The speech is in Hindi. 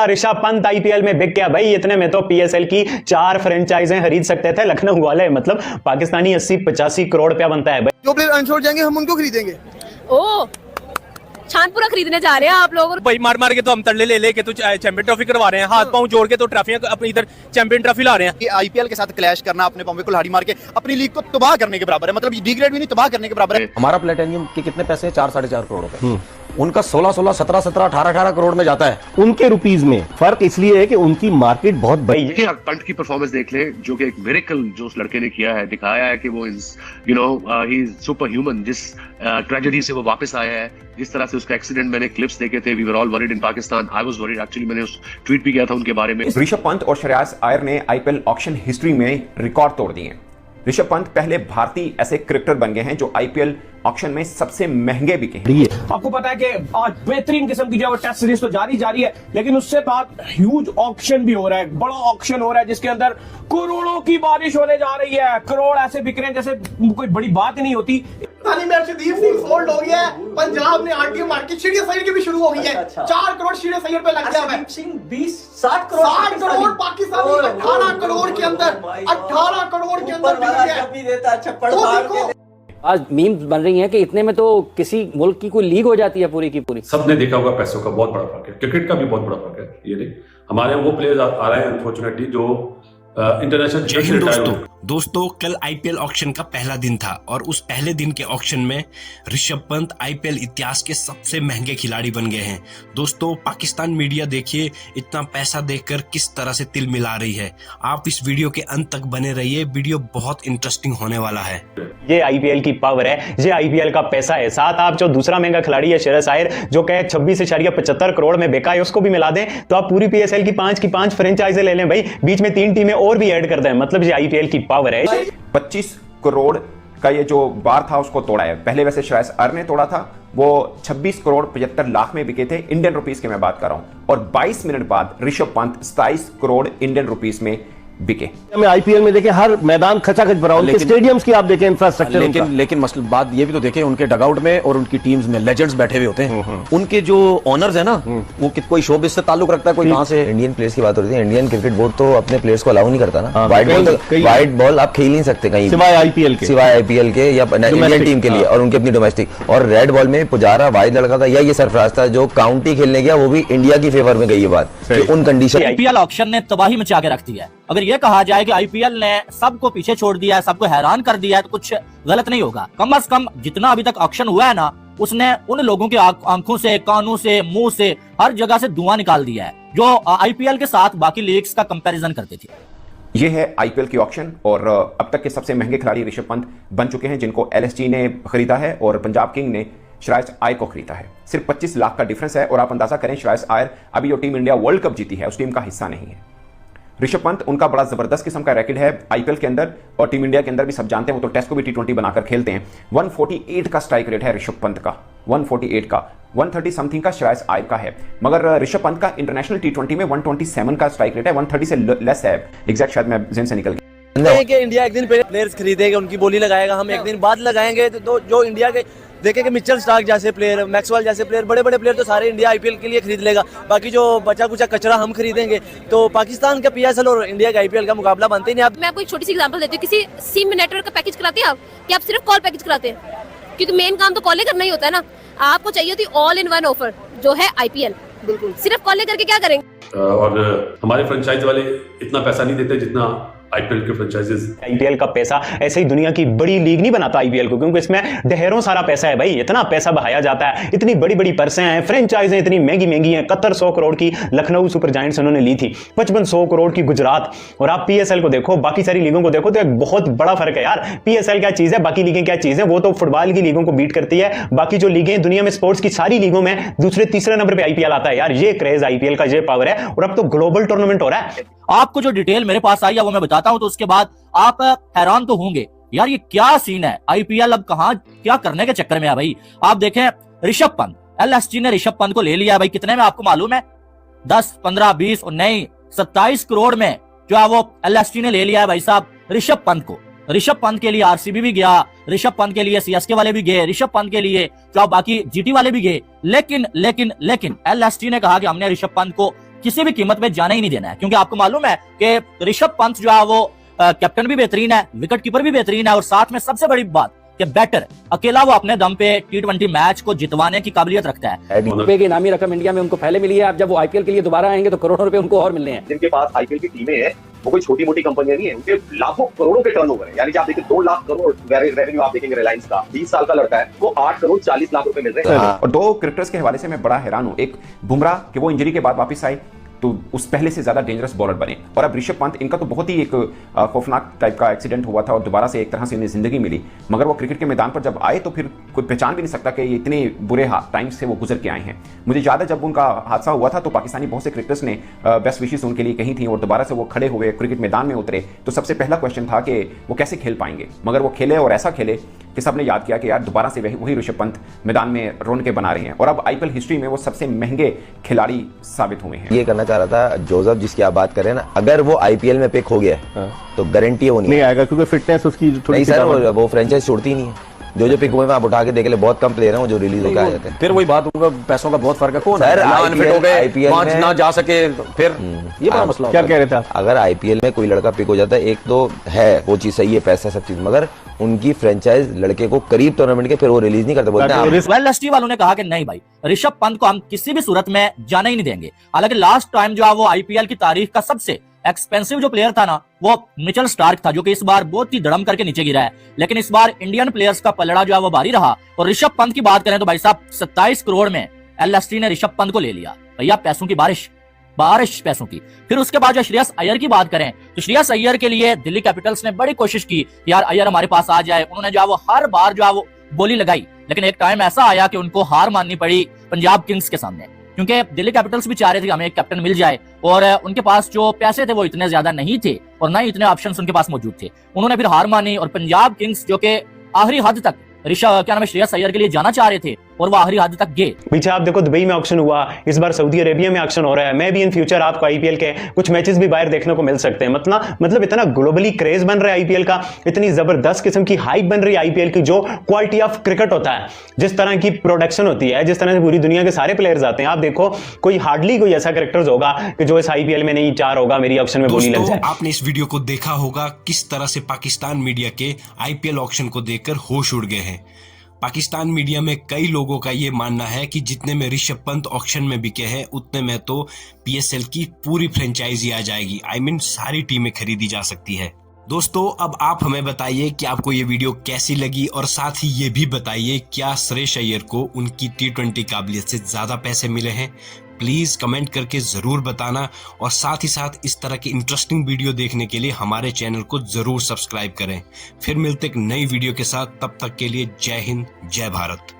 ऋषभ पंत आईपीएल में बिक गया भाई। इतने में तो पीएसएल की 4 फ्रेंचाइजें खरीद सकते थे लखनऊ वाले। मतलब पाकिस्तानी 80-85 करोड़ रुपया बनता है भाई। जो प्लेयर अनशोर्ट जाएंगे हम उनको खरीदेंगे। ओ छानपुरा खरीदने जा रहे हैं आप लोग। भाई मार मार के तो हम तरले ले लेके तो चैंपियन ट्रॉफी करवा रहे हैं, हाथ पांव जोड़ के तो ट्रॉफियां अपनी इधर चैंपियन ट्रॉफी ला रहे हैं। आईपीएल के साथ क्लैश करना, अपने पंपे को लाड़ी मार के अपनी लीग को तबाह करने के बराबर है। मतलब डिग्रेड भी नहीं, तबाह करने के बराबर है। हमारा प्लेटिनियम के कितने पैसे हैं? 4-4.5 करोड़ रुपए। उनका 16-16, 17-17, 18-18 करोड़ में जाता है। उनके रुपीज में फर्क इसलिए है कि उनकी मार्केट बहुत बड़ी है। पंत की परफॉर्मेंस देख ले, जो कि एक मिरेकल जो उस लड़के ने किया है, दिखाया है कि वो ही इज सुपर ह्यूमन। जिस ट्रेजेडी से वो वापस आया है, जिस तरह से उसका एक्सीडेंट, मैंने क्लिप्स देखे थे। We were all worried in Pakistan. I was worried actually. मैंने उस ट्वीट भी किया था उनके बारे में। ऋषभ पंत और श्रेयस अय्यर ने आईपीएल ऑक्शन हिस्ट्री में रिकॉर्ड तोड़ दिए। ऋषभ पंत पहले भारतीय ऐसे क्रिकेटर बन गए हैं जो आईपीएल ऑक्शन में सबसे महंगे बिके हैं। आपको पता है कि आज बेहतरीन किस्म की जो टेस्ट सीरीज तो जारी है, लेकिन उससे बाद ह्यूज ऑक्शन भी हो रहा है, बड़ा ऑक्शन हो रहा है जिसके अंदर करोड़ों की बारिश होने जा रही है। करोड़ ऐसे बिक रहे हैं जैसे कोई बड़ी बात ही नहीं होती। सोल्ड हो गया है। पंजाब ने आरटीओ मार्केट सीढ़ी सैयद की भी शुरू हो गई है। 4 करोड़ सीढ़ी सैयद पे लग गया है। 60 करोड़ पाकिस्तानी 18 करोड़ के अंदर 18 करोड़ के अंदर आज मीम्स बन रही हैं कि इतने में तो किसी मुल्क की कोई लीग हो जाती है पूरी की पूरी। सबने देखा होगा पैसों का बहुत बड़ा फर्क है, क्रिकेट का भी बहुत बड़ा फर्क है। ये नहीं, हमारे वो प्लेयर्स आ रहे हैं अनफॉर्चुनेटली जो इंटरनेशनल। दोस्तों कल आईपीएल ऑक्शन का पहला दिन था और उस पहले दिन के ऑक्शन में ऋषभ पंत आईपीएल इतिहास के सबसे महंगे खिलाड़ी बन गए हैं। दोस्तों पाकिस्तान मीडिया देखिए इतना पैसा देखकर किस तरह से तिल मिला रही है। आप इस वीडियो के अंत तक बने रहिए, वीडियो बहुत इंटरेस्टिंग होने वाला है। ये आईपीएल की पावर है, ये आईपीएल का पैसा है। साथ आप जो दूसरा महंगा खिलाड़ी है श्रेयस अय्यर, जो कहे 26.75 करोड़ में बिका है, उसको भी मिला दें तो आप पूरी पीएसएल की 5 फ्रेंचाइजें ले लें भाई। बीच में 3 टीमें और भी ऐड कर दें। मतलब ये आईपीएल की पावर है। 25 करोड़ का ये जो बार था उसको तोड़ा है। पहले वैसे श्रेयस अय्यर ने तोड़ा था, वो 26 करोड़ 75 लाख में बिके थे, इंडियन रुपीस के मैं बात कर रहा हूं। और 22 मिनट बाद ऋषभ पंत 27 करोड़ इंडियन रुपीस में बिके। हमें आईपीएल में देखें हर मैदान खचाखच भरा, उनके स्टेडियम्स की आप देखें इंफ्रास्ट्रक्चर। लेकिन मसला बात ये भी तो देखें, उनके डगआउट में और उनकी टीम्स में लेजेंड्स बैठे हुए होते हैं। उनके जो ऑनर्स है ना, वो कोई शोबिज से ताल्लुक रखता है, कोई कहां से। इंडियन प्लेयर्स की बात हो रही है, इंडियन क्रिकेट बोर्ड तो अपने प्लेयर्स को अलाउ नहीं करता ना। वाइट बॉल आप खेल नहीं सकते कहीं सिवाय आईपीएल के या इंडियन टीम के लिए और उनकी अपनी डोमेस्टिक। और रेड बॉल में पुजारा वाइड लड़का था, या ये सरफराज था जो काउंटी खेलने गया, वो भी इंडिया की फेवर में गई। ये बात उन कंडीशन। आईपीएल ऑक्शन ने तबाही मचा के रख दी है। अगर ये कहा जाए कि आईपीएल ने सबको पीछे छोड़ दिया है, सबको हैरान कर दिया है, तो कुछ गलत नहीं होगा। कम से कम जितना अभी तक ऑक्शन हुआ है ना, उसने उन लोगों की आंखों से, कानों से, मुंह से, हर जगह से धुआं निकाल दिया है जो आईपीएल के साथ बाकी लीग्स का कंपैरिजन करते थे। ये है आईपीएल की ऑक्शन और अब तक के सबसे महंगे खिलाड़ी ऋषभ पंत बन चुके हैं, जिनको एलएसजी ने खरीदा है और पंजाब किंग ने श्रेयस अय्यर को खरीदा है। सिर्फ 25 लाख का डिफरेंस है। और आप अंदाजा करें, श्रेयस अय्यर अभी जो टीम इंडिया वर्ल्ड कप जीती है उस टीम का हिस्सा नहीं है। ऋषभ पंत, उनका बड़ा जबरदस्त किस्म का रैकेट है आईपीएल के अंदर और टीम इंडिया के अंदर भी। सब जानते हैं वो तो टेस्ट को भी T20 बनाकर खेलते हैं। 148 का स्ट्राइक रेट है ऋषभ पंत का, 148 का। 130 समथिंग का श्रेयस अय्यर का है। मगर ऋषभ पंत का इंटरनेशनल T20 में 127 का स्ट्राइक रेट है, 130 से लेस है। एग्जैक्ट शायद मैं जिन से निकल गया। कि इंडिया एक दिन पहले प्लेयर्स खरीदेगा, उनकी बोली लगाएगा, हम एक दिन बाद लगाएंगे। तो जो इंडिया के देखेंगे मिचेल स्टार्क जैसे प्लेयर, मैक्सवेल जैसे प्लेयर, बड़े बड़े प्लेयर तो सारे इंडिया आईपीएल के लिए खरीद लेगा। बाकी जो बचा कुचा कचरा हम खरीदेंगे। तो पाकिस्तान का पीएसएल और इंडिया का आईपीएल का मुकाबला बनते ही नहीं। मैं आपको एक छोटी सी एग्जांपल देती हूँ। किसी सिम नेटवर्क का पैकेज कराते हैं आप, कि आप सिर्फ कॉल पैकेज कराते हैं? क्योंकि मेन काम तो कॉल करना ही होता है ना। आपको चाहिए थी ऑल इन वन ऑफर जो है आईपीएल। बिल्कुल, सिर्फ कॉल करके क्या करेंगे। और हमारे फ्रेंचाइज वाले इतना पैसा नहीं देते जितना आईपीएल के फ्रेंचाइजेस। आईपीएल का पैसा ऐसे ही दुनिया की बड़ी लीग नहीं बनाता आईपीएल को, क्योंकि इसमें ढेरों सारा पैसा है भाई। इतना पैसा बहाया जाता है, इतनी बड़ी बड़ी पर्सें हैं, फ्रेंचाइजें इतनी महंगी महंगी हैं। 100 करोड़ की लखनऊ सुपर जायंट्स उन्होंने ली थी, 55 करोड़ की गुजरात। और आप पीएसएल को देखो, बाकी सारी लीगों को देखो, तो एक बहुत बड़ा फर्क है यार। पीएसएल क्या चीज है, बाकी लीगें क्या चीज है। वो तो फुटबॉल की लीगों को बीट करती है। बाकी जो लीगें दुनिया में स्पोर्ट्स की सारी लीगों में दूसरे तीसरे नंबर पर आईपीएल आता है यार। ये क्रेज आईपीएल का, ये पावर है। और अब तो ग्लोबल टूर्नामेंट हो रहा है। आपको जो डिटेल मेरे पास आई है वो मैं बताता हूं, तो उसके बाद आप हैरान तो होंगे यार ये क्या सीन है। आईपीएल अब कहां क्या करने के चक्कर में है भाई। आप देखें ऋषभ पंत, एलएसजी ने ऋषभ पंत को ले लिया भाई। कितने में आपको मालूम है? 10, 15, 20 और नहीं 27 करोड़ में जो है वो एलएसजी ने ले लिया है भाई साहब ऋषभ पंत को। ऋषभ पंत के लिए आरसीबी भी गया, ऋषभ पंत के लिए सीएसके वाले भी गए, ऋषभ पंत के लिए जो बाकी जीटी वाले भी गए। लेकिन एलएसटी ने कहा कि हमने ऋषभ पंत को किसी भी कीमत में जाने ही नहीं देना है, क्योंकि आपको मालूम है कि ऋषभ पंत जो है वो कैप्टन भी बेहतरीन है, विकेट कीपर भी बेहतरीन है, और साथ में सबसे बड़ी बात कि बैटर अकेला वो अपने दम पे T20 मैच को जितवाने की काबिलियत रखता है। रुपए की इनामी रकम इंडिया में उनको पहले मिली है, अब जब वो आईपीएल के लिए दोबारा आएंगे तो करोड़ों रुपए उनको और मिलने हैं। जिनके पास आईपीएल की टीमें हैं वो कोई छोटी मोटी कंपनियां नहीं है, उनके लाखों करोड़ों के टर्नओवर है। यानी कि आप देखिए 2 लाख करोड़ रेवेन्यू आप देखेंगे रिलायंस का, 20 साल का लड़का है, वो 8 करोड़ 40 लाख रुपए मिल रहे हैं। और दो क्रिकेटर्स के हवाले से मैं बड़ा हैरान हूं। एक बुमराह कि वो इंजरी के बाद वापस आए तो उस पहले से ज्यादा डेंजरस बॉलर बने, और अब ऋषभ पंत, इनका तो बहुत ही एक खौफनाक टाइप का एक्सीडेंट हुआ था और दोबारा से एक तरह से इन्हें जिंदगी मिली, मगर वो क्रिकेट के मैदान पर जब आए तो फिर कोई पहचान भी नहीं सकता कि ये इतने बुरे टाइम से वो गुजर के आए हैं। मुझे याद है जब उनका हादसा हुआ था तो पाकिस्तानी बहुत से क्रिकेटर्स ने बेस्ट विशेस उनके लिए कही थी, और दोबारा से वो खड़े हुए क्रिकेट मैदान में उतरे तो सबसे पहला क्वेश्चन था कि वो कैसे खेल पाएंगे, मगर वो खेले और ऐसा खेले कि सबने याद किया कि यार दोबारा से वही ऋषभ पंत मैदान में रौनकें बना रहे हैं, और अब आईपीएल हिस्ट्री में वो सबसे महंगे खिलाड़ी साबित हुए हैं। ये करना चाह रहा था जोसेफ जिसकी आप बात कर रहे हैं ना, अगर वो आईपीएल में पिक हो गया तो गारंटी है वो नहीं आएगा, क्योंकि फिटनेस उसकी नहीं सर, वो फ्रेंचाइज छोड़ती ही नहीं है। जो पिक हुए आप उठा के देख ले, बहुत कम प्लेयर हैं वो जो रिलीज होकर आ जाते हैं। फिर वही बात होगा, पैसों का बहुत फर्क है। कौन सर अनफिट हो गए, आईपीएल में ना जा सके, फिर ये बड़ा मसला। क्या कह रहे थे आप? अगर आईपीएल में कोई लड़का पिक हो जाता है, एक तो है वो चीज सही है, पैसा सब चीज, मगर उनकी फ्रेंचाइज लड़के को करीब टूर्नामेंट के फिर वो रिलीज नहीं करते, बोलते हैं एसटी वालों ने कहा कि नहीं भाई, ऋषभ पंत को हम किसी भी सूरत में जाने ही नहीं देंगे। हालांकि लास्ट टाइम जो है वो आईपीएल की तारीख का सबसे एक्सपेंसिव जो प्लेयर था ना वो मिचेल स्टार्क था, जो कि इस बार बहुत ही धड़म करके नीचे गिरा है। लेकिन इस बार इंडियन प्लेयर्स का पलड़ा जो है वो भारी रहा, और ऋषभ पंत की बात करें तो भाई साहब 27 करोड़ में एलएसटी ने ऋषभ पंत को ले लिया। भैया पैसों की बारिश पैसों की। फिर उसके बाद जो श्रेयस अय्यर की बात करें तो श्रेयस अय्यर के लिए दिल्ली कैपिटल्स ने बड़ी कोशिश की यार अय्यर हमारे पास आ जाए। उन्होंने जो है वो हर बार जो है वो बोली लगाई, लेकिन एक टाइम ऐसा आया कि उनको हार माननी पड़ी पंजाब किंग्स के सामने, क्योंकि दिल्ली कैपिटल्स भी चाह रहे थे कि हमें एक कैप्टन मिल जाए, और उनके पास जो पैसे थे वो इतने ज्यादा नहीं थे और ना ही इतने ऑप्शंस उनके पास मौजूद थे। उन्होंने फिर हार मानी, और पंजाब किंग्स जो कि आखिरी हद तक श्रेयस अय्यर के लिए जाना चाह रहे थे और वो आखिरी हद तक गए। पीछे आप देखो दुबई में ऑक्शन हुआ, इस बार सऊदी अरेबिया में ऑक्शन हो रहा है। मैं भी इन फ्यूचर आपको आईपीएल के कुछ मैचेस भी बाहर देखने को मिल सकते हैं। मतलब इतना ग्लोबली क्रेज बन रहा है आईपीएल का, इतनी जबरदस्त किस्म की हाइप बन रही है आईपीएल की। जो क्वालिटी ऑफ क्रिकेट होता है, जिस तरह की प्रोडक्शन होती है, जिस तरह से पूरी दुनिया के सारे प्लेयर्स आते हैं, आप देखो कोई हार्डली कोई ऐसा कैरेक्टर्स होगा कि जो इस आईपीएल में नहीं चार होगा मेरी ऑक्शन में बोली लग जाए। आपने इस वीडियो को देखा होगा किस तरह से पाकिस्तान मीडिया के आईपीएल ऑक्शन को देखकर होश उड़ गए हैं। पाकिस्तान मीडिया में कई लोगों का यह मानना है कि जितने में ऋषभ पंत ऑक्शन में बिके हैं उतने में तो पीएसएल की पूरी फ्रेंचाइजी आ जाएगी। सारी टीमें खरीदी जा सकती है। दोस्तों अब आप हमें बताइए कि आपको ये वीडियो कैसी लगी, और साथ ही ये भी बताइए क्या श्रेयस अय्यर को उनकी T20 काबिलियत से ज्यादा पैसे मिले हैं। प्लीज कमेंट करके जरूर बताना, और साथ ही साथ इस तरह की इंटरेस्टिंग वीडियो देखने के लिए हमारे चैनल को जरूर सब्सक्राइब करें। फिर मिलते एक नई वीडियो के साथ, तब तक के लिए जय हिंद जय भारत।